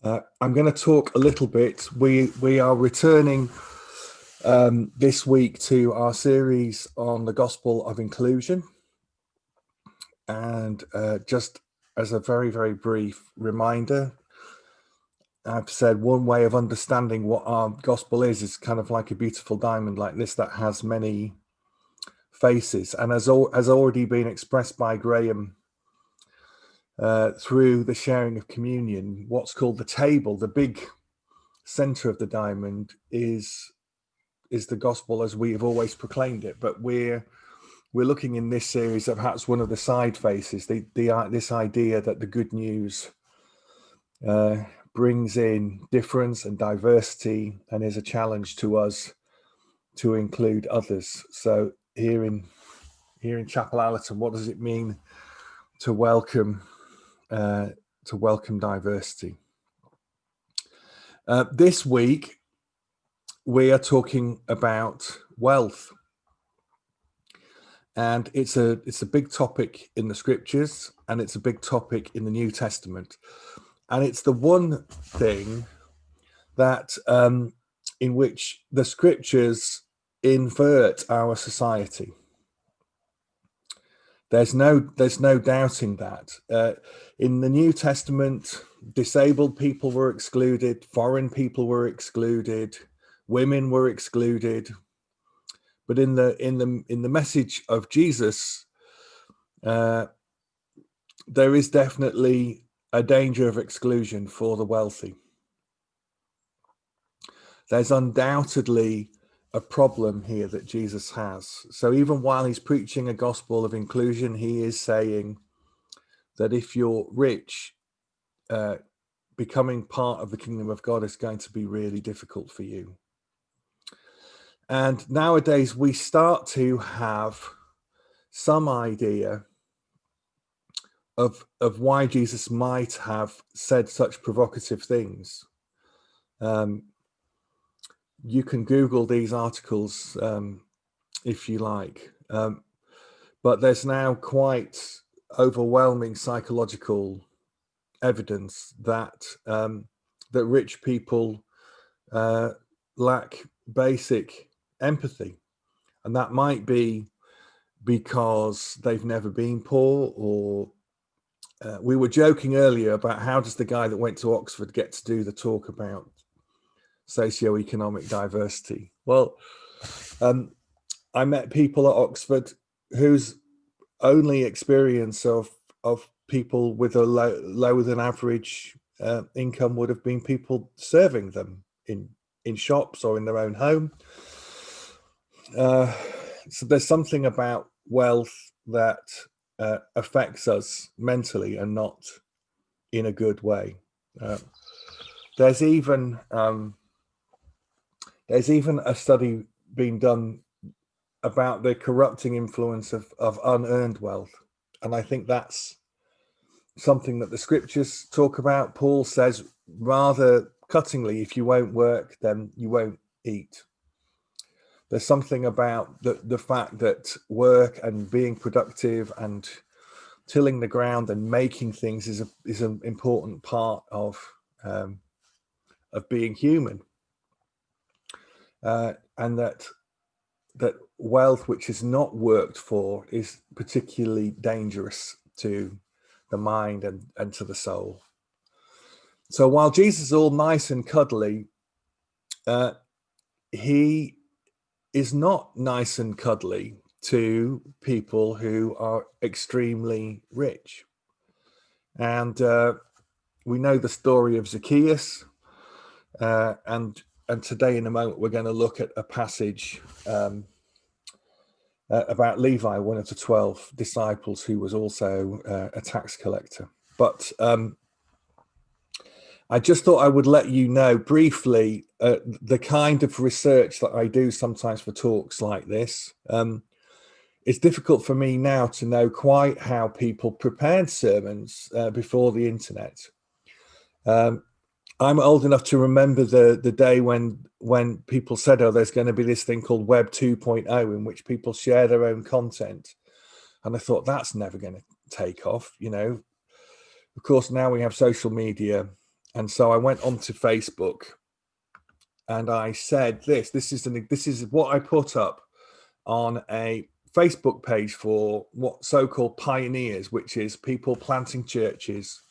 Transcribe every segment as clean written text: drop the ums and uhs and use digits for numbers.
I'm going to talk a little bit. We are returning this week to our series on the gospel of inclusion. And just as a very, very brief reminder, I've said one way of understanding what our gospel is kind of like a beautiful diamond like this that has many faces, and has already been expressed by Graham through the sharing of communion. What's called the table, the big center of the diamond, is the gospel as we have always proclaimed it. But we're looking in this series at perhaps one of the side faces, this idea that the good news brings in difference and diversity and is a challenge to us to include others. So here in Chapel Allerton, what does it mean to welcome diversity? This week we are talking about wealth, and it's a big topic in the scriptures, and it's a big topic in the New Testament, and it's the one thing that in which the scriptures invert our society. There's no doubting that. In the New Testament, disabled people were excluded, foreign people were excluded, women were excluded. But in the message of Jesus, there is definitely a danger of exclusion for the wealthy. There's undoubtedly a problem here that Jesus has. So even while he's preaching a gospel of inclusion, he is saying that if you're rich, becoming part of the kingdom of God is going to be really difficult for you. And nowadays we start to have some idea of why Jesus might have said such provocative things. You can Google these articles if you like, but there's now quite overwhelming psychological evidence that that rich people lack basic empathy, and that might be because they've never been poor, or we were joking earlier about how does the guy that went to Oxford get to do the talk about socioeconomic diversity. Well, I met people at Oxford whose only experience of people with a lower than average income would have been people serving them in shops or in their own home. So there's something about wealth that affects us mentally and not in a good way. There's even a study being done about the corrupting influence of unearned wealth. And I think that's something that the scriptures talk about. Paul says rather cuttingly, if you won't work, then you won't eat. There's something about the fact that work and being productive and tilling the ground and making things is an important part of being human. And that wealth which is not worked for is particularly dangerous to the mind and to the soul. So while Jesus is all nice and cuddly, he is not nice and cuddly to people who are extremely rich. And we know the story of Zacchaeus, and today in a moment we're going to look at a passage about Levi, one of the 12 disciples who was also a tax collector. But I just thought I would let you know briefly the kind of research that I do sometimes for talks like this. It's difficult for me now to know quite how people prepared sermons before the internet. I'm old enough to remember the day when people said, oh, there's going to be this thing called Web 2.0 in which people share their own content. And I thought, that's never going to take off, you know. Of course, now we have social media And so I went onto Facebook and I said, this is what I put up on a Facebook page for what so-called pioneers, which is people planting churches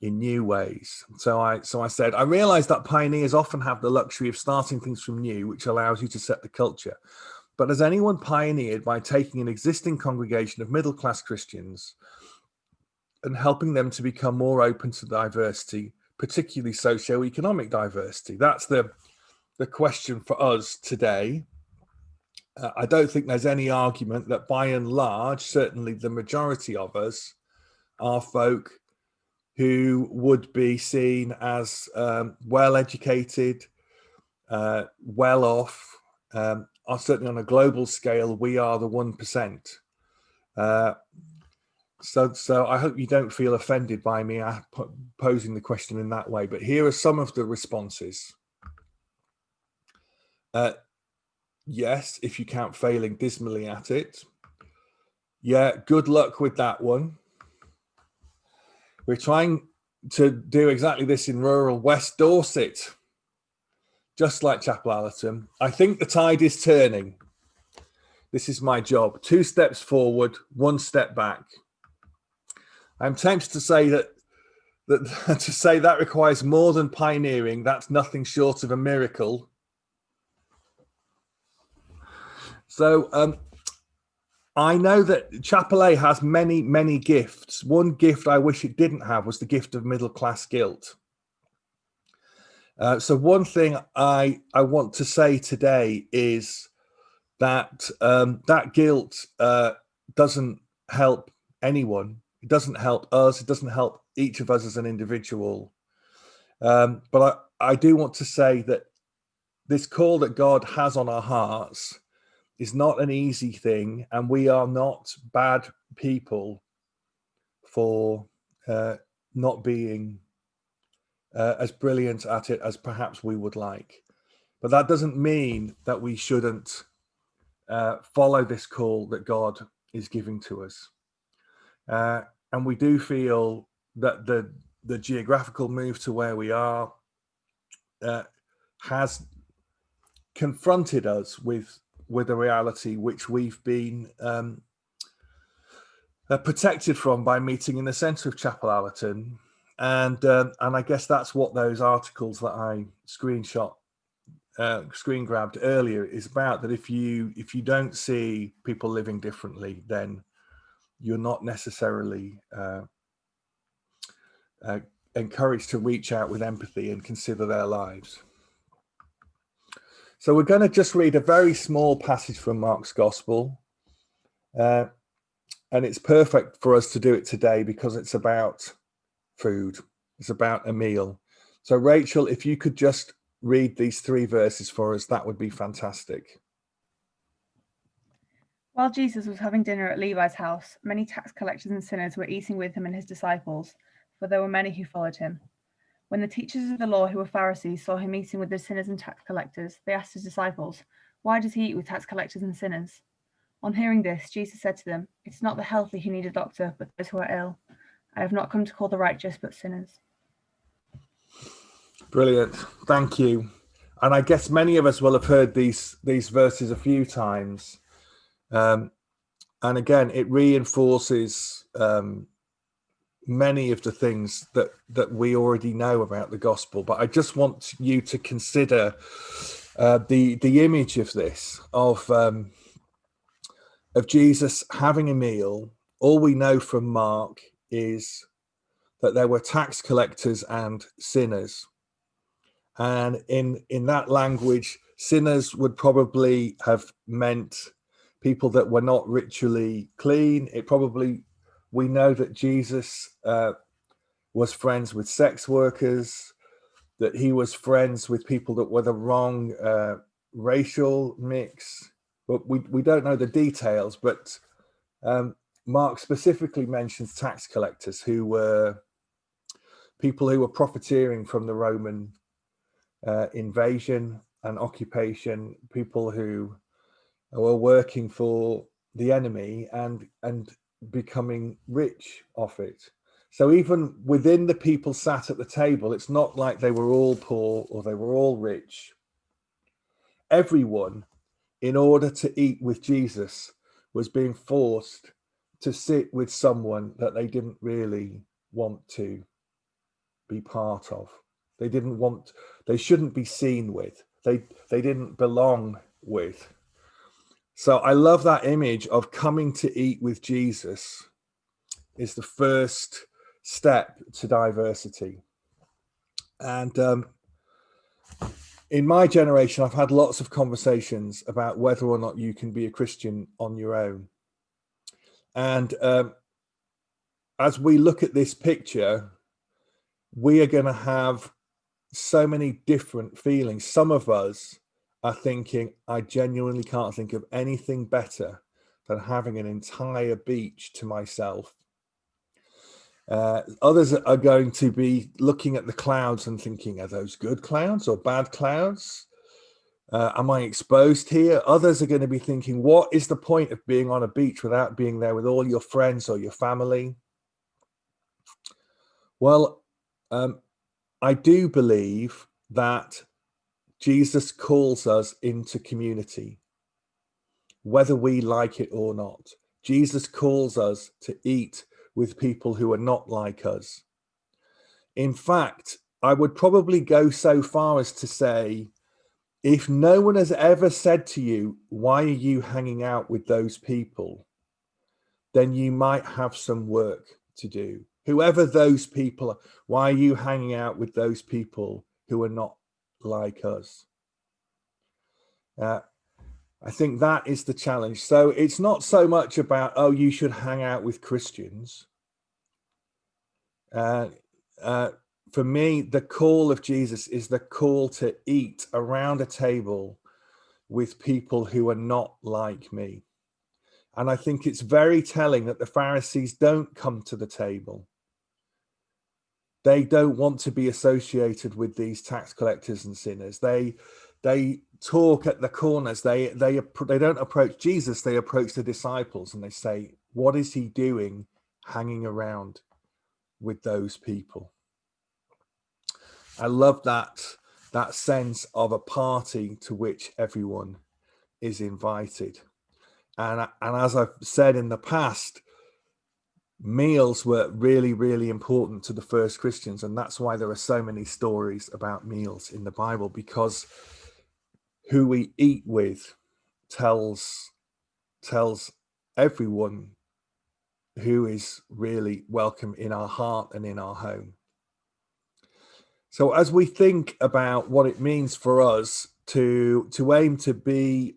in new ways. So I said, I realize that pioneers often have the luxury of starting things from new, which allows you to set the culture. But has anyone pioneered by taking an existing congregation of middle-class Christians and helping them to become more open to diversity, particularly socio-economic diversity? That's the question for us today. I don't think there's any argument that by and large, certainly the majority of us are folk who would be seen as well-educated, well-off. Certainly on a global scale, we are the 1%. So I hope you don't feel offended by me posing the question in that way. But here are some of the responses. Yes, if you count failing dismally at it. Yeah, good luck with that one. We're trying to do exactly this in rural West Dorset, just like Chapel Allerton. I think the tide is turning. This is my job. 2 steps forward, 1 step back. I'm tempted to say that requires more than pioneering. That's nothing short of a miracle. So I know that Chapel A has many, many gifts. One gift I wish it didn't have was the gift of middle-class guilt. So one thing I want to say today is that that guilt doesn't help anyone. It doesn't help us. It doesn't help each of us as an individual. But I do want to say that this call that God has on our hearts is not an easy thing, and we are not bad people for not being as brilliant at it as perhaps we would like. But that doesn't mean that we shouldn't follow this call that God is giving to us. And we do feel that the geographical move to where we are has confronted us with a reality which we've been protected from by meeting in the centre of Chapel Allerton. And I guess that's what those articles that I screen grabbed earlier is about, that if you don't see people living differently, then you're not necessarily encouraged to reach out with empathy and consider their lives. So we're going to just read a very small passage from Mark's Gospel. And it's perfect for us to do it today because it's about food. It's about a meal. So Rachel, if you could just read these 3 verses for us, that would be fantastic. While Jesus was having dinner at Levi's house, many tax collectors and sinners were eating with him and his disciples, for there were many who followed him. When the teachers of the law, who were Pharisees, saw him eating with the sinners and tax collectors, they asked his disciples, "Why does he eat with tax collectors and sinners?" On hearing this, Jesus said to them, "It's not the healthy who need a doctor, but those who are ill. I have not come to call the righteous, but sinners." Brilliant. Thank you. And I guess many of us will have heard these verses a few times. And again, it reinforces many of the things that we already know about the gospel. But I just want you to consider the image of this, of Jesus having a meal. All we know from Mark is that there were tax collectors and sinners. And in that language, sinners would probably have meant people that were not ritually clean. We know that Jesus was friends with sex workers, that he was friends with people that were the wrong racial mix, but we don't know the details. But Mark specifically mentions tax collectors, who were people who were profiteering from the Roman invasion and occupation, people who were working for the enemy and becoming rich off it. So even within the people sat at the table, it's not like they were all poor or they were all rich. Everyone, in order to eat with Jesus, was being forced to sit with someone that they didn't really want to be part of. They shouldn't be seen with. They didn't belong with. So I love that image of coming to eat with Jesus is the first step to diversity. And in my generation, I've had lots of conversations about whether or not you can be a Christian on your own. And as we look at this picture, we are going to have so many different feelings. Some of us are thinking, I genuinely can't think of anything better than having an entire beach to myself. Others are going to be looking at the clouds and thinking, are those good clouds or bad clouds? Am I exposed here? Others are going to be thinking, what is the point of being on a beach without being there with all your friends or your family? Well, I do believe that Jesus calls us into community, whether we like it or not. Jesus calls us to eat with people who are not like us. In fact, I would probably go so far as to say, if no one has ever said to you, why are you hanging out with those people? Then you might have some work to do. Whoever those people are, why are you hanging out with those people who are not like us? I think that is the challenge. So it's not so much about, oh, you should hang out with Christians. For me, the call of Jesus is the call to eat around a table with people who are not like me. And I think it's very telling that the Pharisees don't come to the table. They don't want to be associated with these tax collectors and sinners. They talk at the corners. They don't approach Jesus. They approach the disciples and they say, what is he doing hanging around with those people? I love that sense of a party to which everyone is invited. And as I've said in the past, meals were really, really important to the first Christians. And that's why there are so many stories about meals in the Bible, because who we eat with tells everyone who is really welcome in our heart and in our home. So as we think about what it means for us to aim to be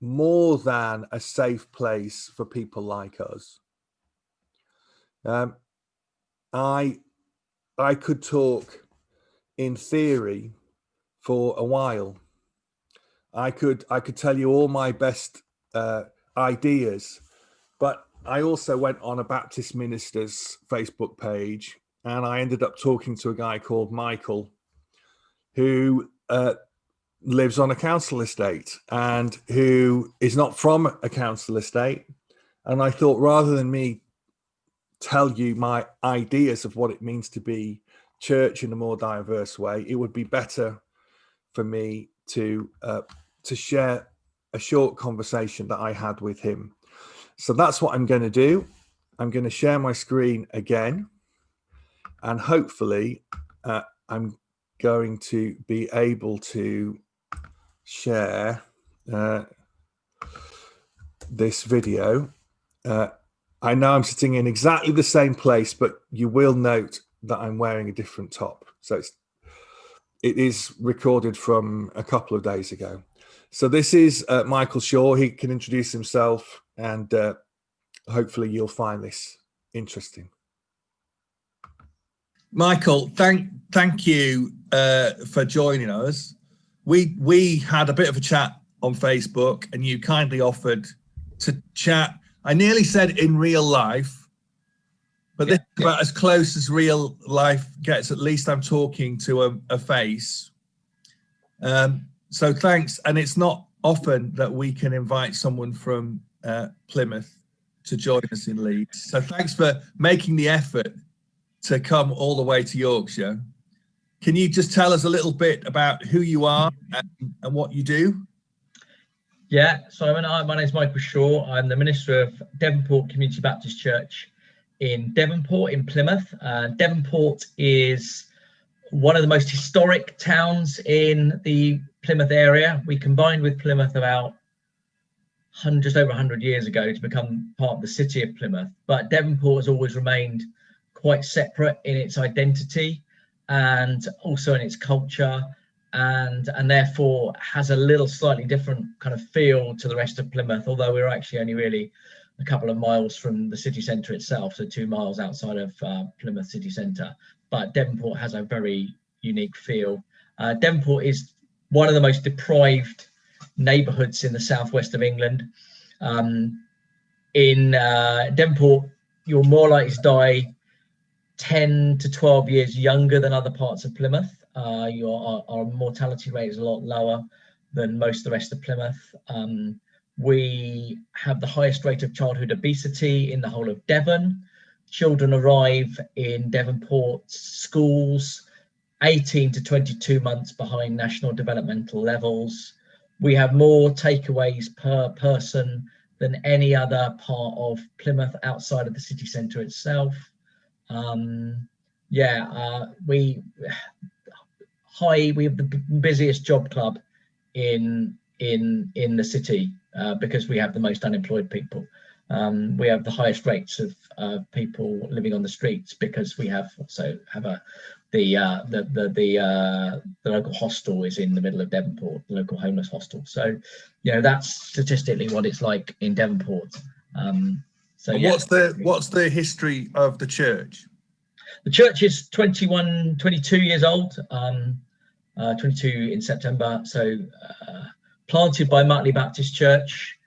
more than a safe place for people like us, I could talk in theory for a while. I could tell you all my best ideas, but I also went on a Baptist minister's Facebook page and I ended up talking to a guy called Michael who lives on a council estate and who is not from a council estate. And I thought, rather than me tell you my ideas of what it means to be church in a more diverse way, it would be better for me to share a short conversation that I had with him. So that's what I'm going to do. I'm going to share my screen again, and hopefully I'm going to be able to share this video. I know I'm sitting in exactly the same place, but you will note that I'm wearing a different top. So it is recorded from a couple of days ago. So this is Michael Shaw. He can introduce himself, and hopefully you'll find this interesting. Michael, thank you for joining us. We had a bit of a chat on Facebook, and you kindly offered to chat. I nearly said in real life, but this is about as close as real life gets. At least I'm talking to a face. So thanks. And it's not often that we can invite someone from Plymouth to join us in Leeds. So thanks for making the effort to come all the way to Yorkshire. Can you just tell us a little bit about who you are and what you do? Yeah, Simon, my name is Michael Shaw. I'm the minister of Devonport Community Baptist Church in Devonport in Plymouth. Devonport is one of the most historic towns in the Plymouth area. We combined with Plymouth about just over 100 years ago to become part of the city of Plymouth. But Devonport has always remained quite separate in its identity and also in its culture, and therefore has a little slightly different kind of feel to the rest of Plymouth, although we're actually only really a couple of miles from the city centre itself, so 2 miles outside of Plymouth city centre. But Devonport has a very unique feel. Devonport is one of the most deprived neighbourhoods in the southwest of England. In Devonport, you're more likely to die 10 to 12 years younger than other parts of Plymouth. Our mortality rate is a lot lower than most of the rest of Plymouth. We have the highest rate of childhood obesity in the whole of Devon. Children arrive in Devonport schools 18 to 22 months behind national developmental levels. We have more takeaways per person than any other part of Plymouth outside of the city centre itself. We have the busiest job club in the city because we have the most unemployed people. We have the highest rates of people living on the streets because we also have the local hostel is in the middle of Devonport, the local homeless hostel. So, that's statistically what it's like in Devonport. What's the history of the church? The church is 22 years old, 22 in September. So planted by Mutley Baptist Church.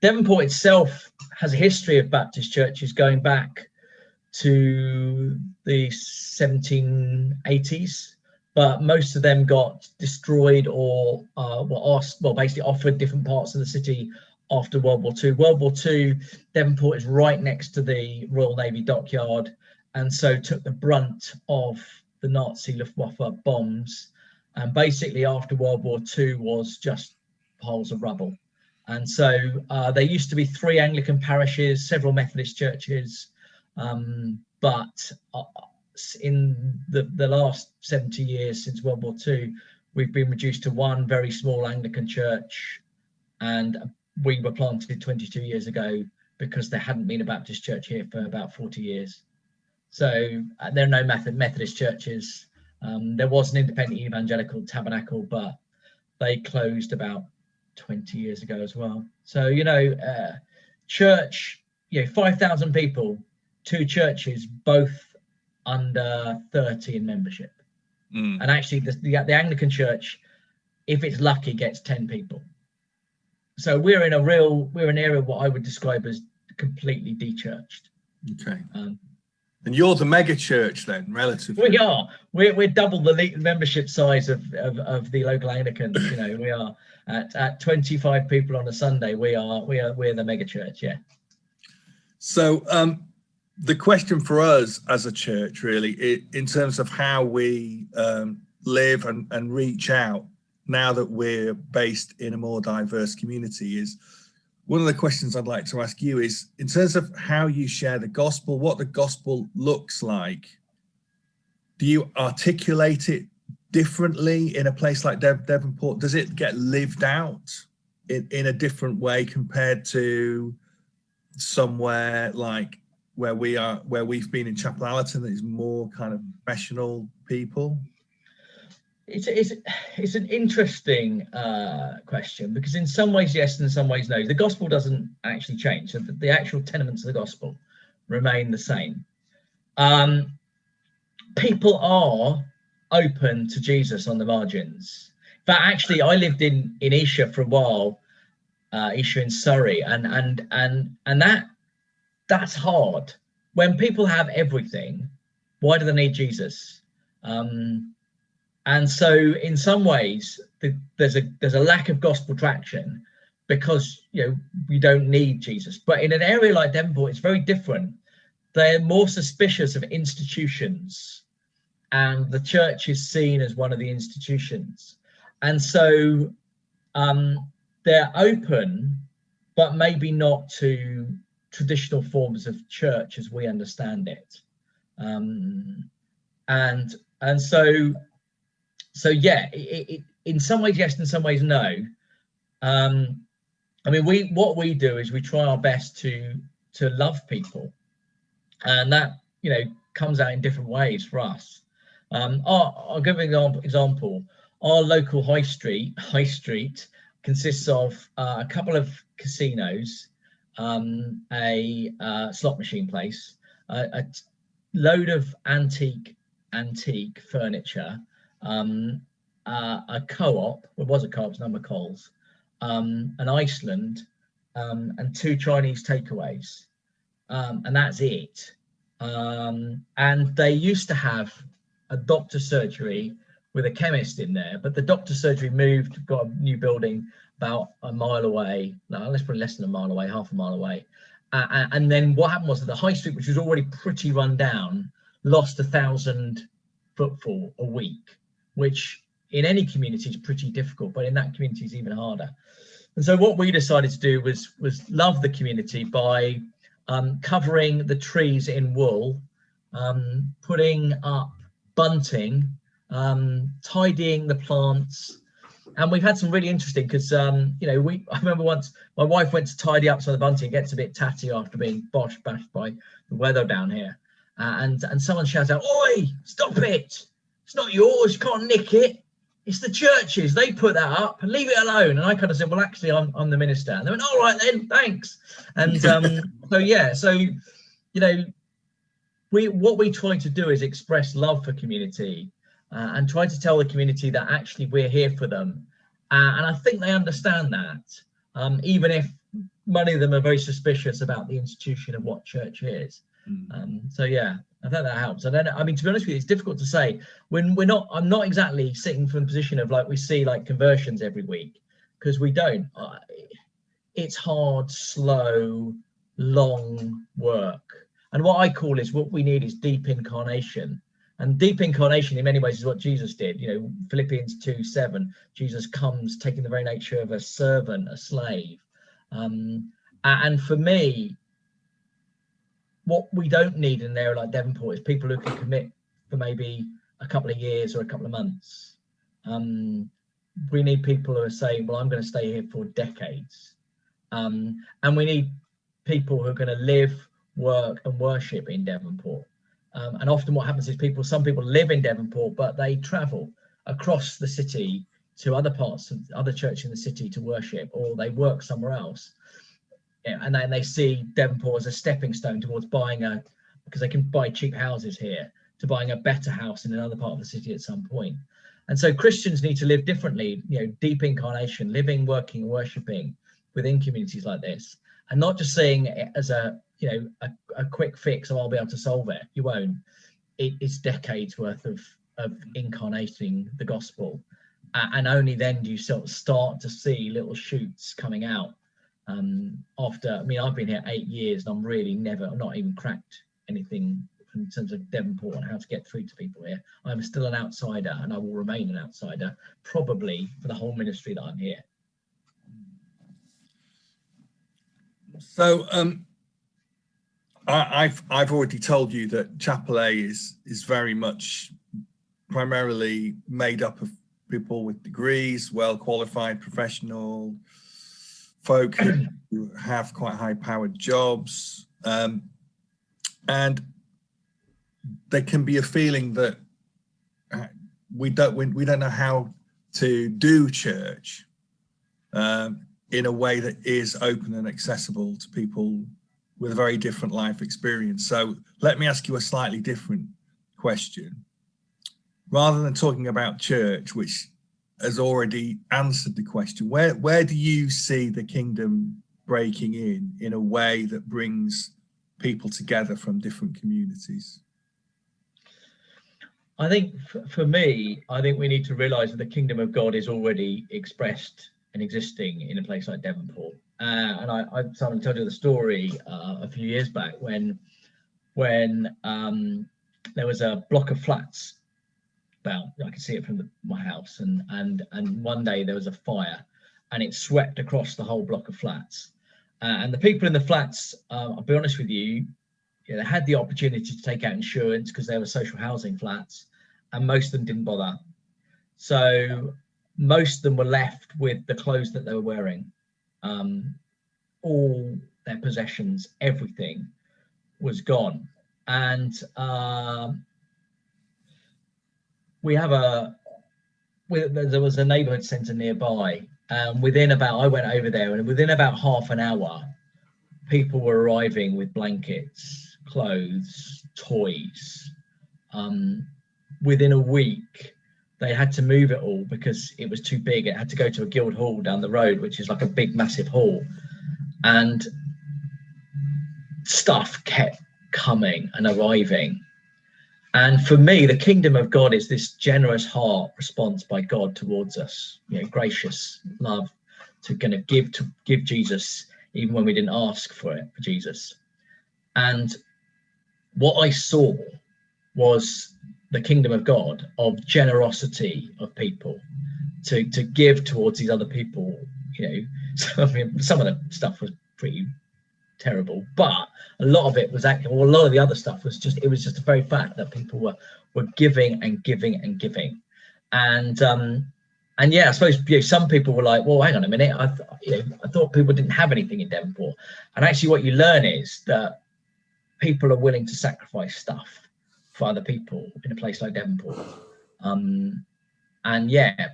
Devonport itself has a history of Baptist churches going back to the 1780s, but most of them got destroyed or basically offered different parts of the city after World War II. World War II, Devonport is right next to the Royal Navy dockyard, and so took the brunt of the Nazi Luftwaffe bombs. And basically after World War II was just piles of rubble. And so there used to be 3 Anglican parishes, several Methodist churches, but in the last 70 years since World War II, we've been reduced to 1 very small Anglican church, and we were planted 22 years ago because there hadn't been a Baptist church here for about 40 years. So there are no Methodist churches. There was an independent evangelical tabernacle, but they closed about 20 years ago as well. So, church, 5,000 people, 2 churches, both under 30 in membership. And actually the Anglican church, if it's lucky, gets 10 people. So we're in an area what I would describe as completely de-churched. Okay. And you're the mega church then, relatively. We are. We're double the membership size of the local Anglicans. We are at 25 people on a Sunday. We're the mega church. Yeah. So the question for us as a church, really, in terms of how we live and reach out now that we're based in a more diverse community, is one of the questions I'd like to ask you is, in terms of how you share the gospel, what the gospel looks like, do you articulate it differently in a place like Devonport? Does it get lived out in a different way compared to somewhere like where we've been in Chapel Allerton, that is more kind of professional people? It's an interesting question, because in some ways yes, and in some ways no. The gospel doesn't actually change. So the actual tenements of the gospel remain the same. People are open to Jesus on the margins. But actually, I lived in Esher for a while, Esher in Surrey, and that's hard. When people have everything, why do they need Jesus? And so in some ways there's a lack of gospel traction because we don't need Jesus. But in an area like Devonport, it's very different. they're more suspicious of institutions, and the church is seen as one of the institutions. And so they're open, but maybe not to traditional forms of church as we understand it. And so yeah, in some ways yes, in some ways no. I mean, what we do is we try our best to love people, and that, you know, comes out in different ways for us. I'll give an example. Our local high street consists of a couple of casinos, a slot machine place, a load of antique furniture, a co-op. It was a co-op, it's number Coles, an Iceland, and 2 Chinese takeaways, and that's it. And they used to have a doctor's surgery with a chemist in there, but the doctor's surgery moved, got a new building about a mile away. No, let's put less than a mile away, half a mile away. And then what happened was that the high street, which was already pretty run down, lost 1,000 footfall a week, which in any community is pretty difficult, but in that community is even harder. And so what we decided to do was love the community by covering the trees in wool, putting up bunting, tidying the plants. And we've had some really interesting, because you know, I remember once my wife went to tidy up some of the bunting. It gets a bit tatty after being bashed by the weather down here, and someone shouts out, "Oi, stop it, it's not yours, you can't nick it, it's the church's, they put that up, and leave it alone." And I kind of said, "Well, actually, I'm the minister." And they went, "All right then, thanks." And so yeah, so, you know, what we try to do is express love for community, and try to tell the community that actually we're here for them. And I think they understand that, even if many of them are very suspicious about the institution of what church is. So yeah, I think that helps. I mean, to be honest with you, it's difficult to say when I'm not exactly sitting from the position of like we see like conversions every week, because we don't. It's hard, slow, long work. And what I call is, what we need is deep incarnation. And deep incarnation in many ways is what Jesus did. You know, Philippians 2:7, Jesus comes taking the very nature of a servant, a slave. And for me, what we don't need in an area like Devonport is people who can commit for maybe a couple of years or a couple of months. We need people who are saying, well, I'm going to stay here for decades. And we need people who are going to live, work and worship in Devonport. And often what happens is some people live in Devonport, but they travel across the city to other parts of other churches in the city to worship, or they work somewhere else. And then they see Devonport as a stepping stone towards because they can buy cheap houses here, to buying a better house in another part of the city at some point. And so Christians need to live differently, you know, deep incarnation, living, working, and worshiping within communities like this, and not just seeing it as a quick fix, or I'll be able to solve it. You won't. It's decades worth of incarnating the gospel, and only then do you sort of start to see little shoots coming out. After, I mean, I've been here 8 years, and I'm not even cracked anything in terms of Devonport and how to get through to people here. I'm still an outsider, and I will remain an outsider probably for the whole ministry that I'm here. So I've already told you that Chapel A is very much primarily made up of people with degrees, well qualified professional folk who have quite high powered jobs, and there can be a feeling that we don't know how to do church in a way that is open and accessible to people with a very different life experience. So let me ask you a slightly different question. Rather than talking about church, which has already answered the question, where do you see the kingdom breaking in a way that brings people together from different communities? I think for me, I think we need to realize that the kingdom of God is already expressed and existing in a place like Devonport. And I told you the story a few years back when when there was a block of flats about, I could see it from my house, and one day there was a fire and it swept across the whole block of flats. And the people in the flats, I'll be honest with you, they had the opportunity to take out insurance because they were social housing flats, and most of them didn't bother. So most of them were left with the clothes that they were wearing. All their possessions, everything was gone. And there was a neighborhood center nearby. I went over there, and within about half an hour, people were arriving with blankets, clothes, toys. Within a week, they had to move it all because it was too big. It had to go to a guild hall down the road, which is like a big, massive hall. And stuff kept coming and arriving. And for me, the kingdom of God is this generous heart response by God towards us, gracious love to kind of give Jesus, even when we didn't ask for it, for Jesus. And what I saw was the kingdom of God, of generosity of people to give towards these other people. So, I mean, some of the stuff was pretty terrible, but a lot of it was actually, a lot of the other stuff was just, it was just the very fact that people were giving and giving and giving. And yeah, I suppose some people were like, well, hang on a minute, I thought people didn't have anything in Devonport. And actually what you learn is that people are willing to sacrifice stuff for other people in a place like Devonport. And yeah,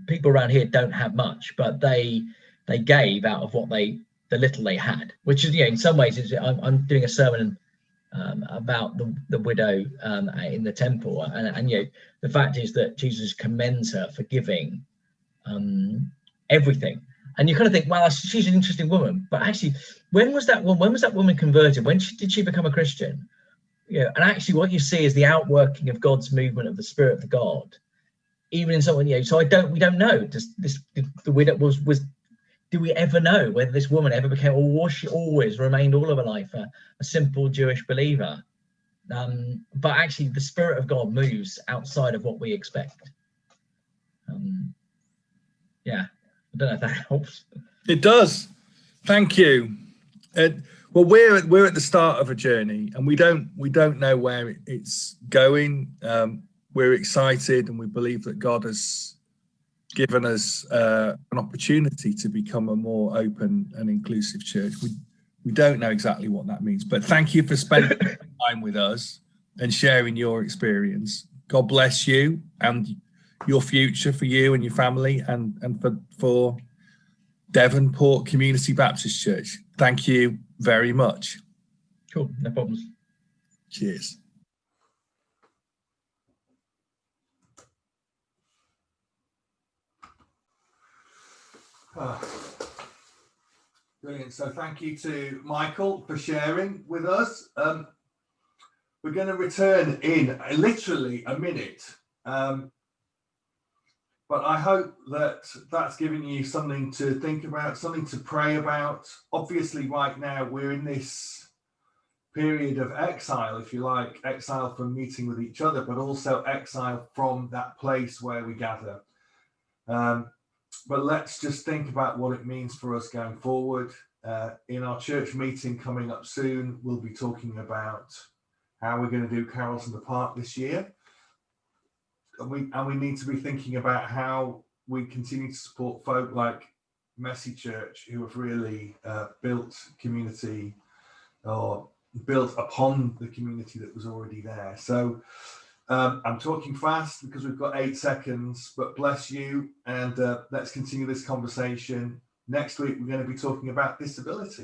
people around here don't have much, but they gave out of what the little they had, which is, in some ways, I'm doing a sermon about the widow in the temple, and the fact is that Jesus commends her for giving everything. And you kind of think, well, she's an interesting woman, but actually, when was that woman converted? When did she become a Christian? And actually, what you see is the outworking of God's movement of the Spirit of God, even in someone. So we don't know. The widow was. Do we ever know whether this woman ever became, or was she always remained all of her life a simple Jewish believer? But actually, the Spirit of God moves outside of what we expect. Yeah, I don't know if that helps. It does. Thank you. Well, we're at the start of a journey, and we don't know where it's going. We're excited, and we believe that God has given us an opportunity to become a more open and inclusive church. We don't know exactly what that means, but thank you for spending time with us and sharing your experience. God bless you and your future, for you and your family, and for Devonport Community Baptist Church. Thank you very much. Cool, no problems. Cheers. Brilliant. So thank you to Michael for sharing with us. We're going to return in literally a minute, but I hope that that's giving you something to think about, something to pray about. Obviously, right now we're in this period of exile, if you like, exile from meeting with each other, but also exile from that place where we gather. But let's just think about what it means for us going forward. In our church meeting coming up soon, we'll be talking about how we're going to do Carols in the Park this year. And we need to be thinking about how we continue to support folk like Messy Church, who have really built community, or built upon the community that was already there. So I'm talking fast because we've got 8 seconds, but bless you, and let's continue this conversation. Next week, we're going to be talking about disability.